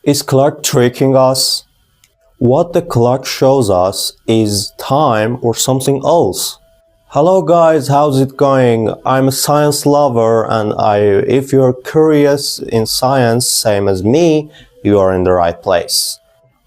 Is clock tricking us? What the clock shows us is time or something else. Hello guys, how's it going? I'm a science lover and if you're curious in science, same as me, you are in the right place.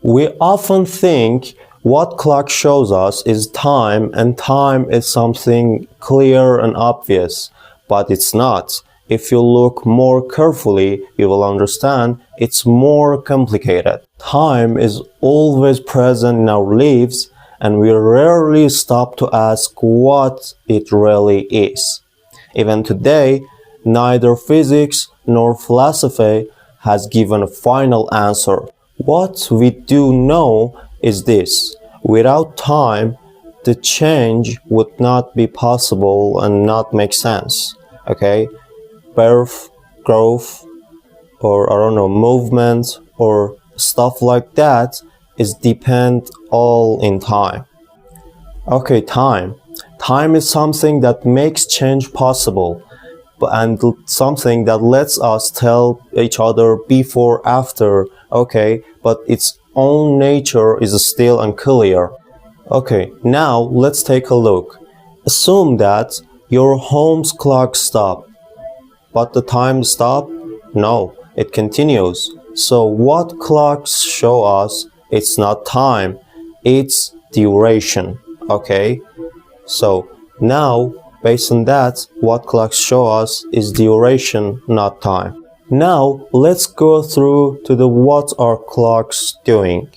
We often think what clock shows us is time, and time is something clear and obvious, but it's not. If you look more carefully, you will understand it's more complicated. Time is always present in our lives, and we rarely stop to ask what it really is. Even today, neither physics nor philosophy has given a final answer. What we do know is this: without time, the change would not be possible and not make sense. Okay? Birth, growth, or movement or stuff like that is depend all in time. Okay, time. Time is something that makes change possible, and something that lets us tell each other before, after, okay, but its own nature is still unclear. Okay, now let's take a look. Assume that your home's clock stopped. But the time stop? No, it continues. So what clocks show us? It's not time, it's duration, okay? So now, based on that, what clocks show us is duration, not time. Now, let's go through to the what are clocks doing.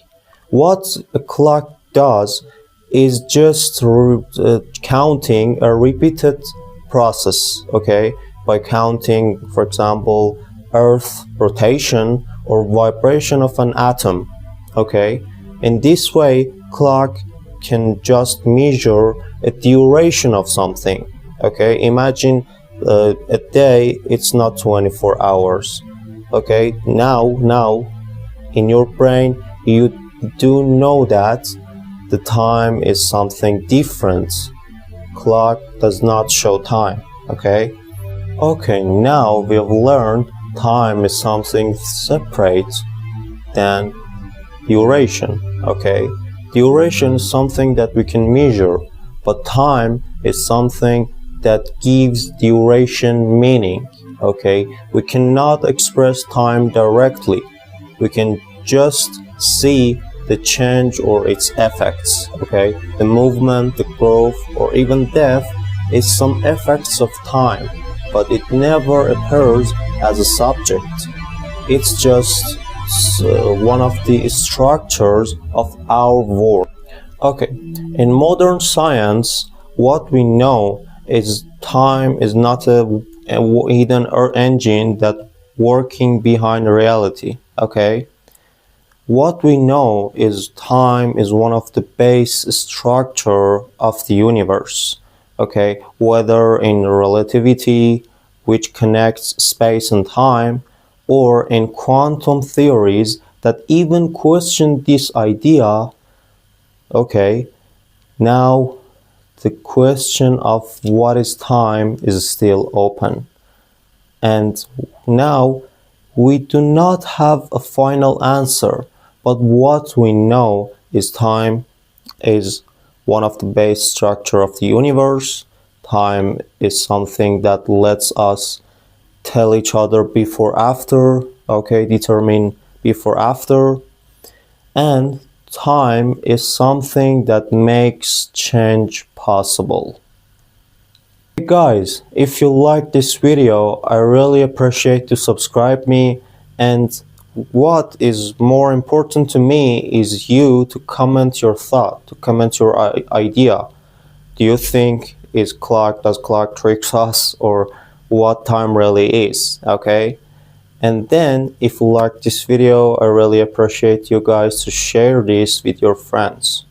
What a clock does is just counting a repeated process, okay? By counting, for example, Earth rotation or vibration of an atom, okay? In this way, clock can just measure a duration of something, okay? Imagine a day, it's not 24 hours, okay? Now, in your brain, you do know that the time is something different. Clock does not show time, okay? Okay, now we have learned time is something separate than duration, okay? Duration is something that we can measure, but time is something that gives duration meaning, okay? We cannot express time directly. We can just see the change or its effects, okay? The movement, the growth, or even death is some effects of time, but it never appears as a subject. It's just one of the structures of our world. Okay, in modern science, what we know is time is not a hidden engine that working behind reality, okay? What we know is time is one of the base structure of the universe. Okay, whether in relativity, which connects space and time, or in quantum theories that even question this idea, okay, now the question of what is time is still open. And now we do not have a final answer, but what we know is time is one of the base structure of the universe. Time is something that lets us tell each other before, after, okay, determine before, after. And time is something that makes change possible. Hey guys, if you like this video, I really appreciate to subscribe me, and what is more important to me is you to comment your thought, to comment your idea. Do you think does clock tricks us, or what time really is, okay? And then if you like this video, I really appreciate you guys to share this with your friends.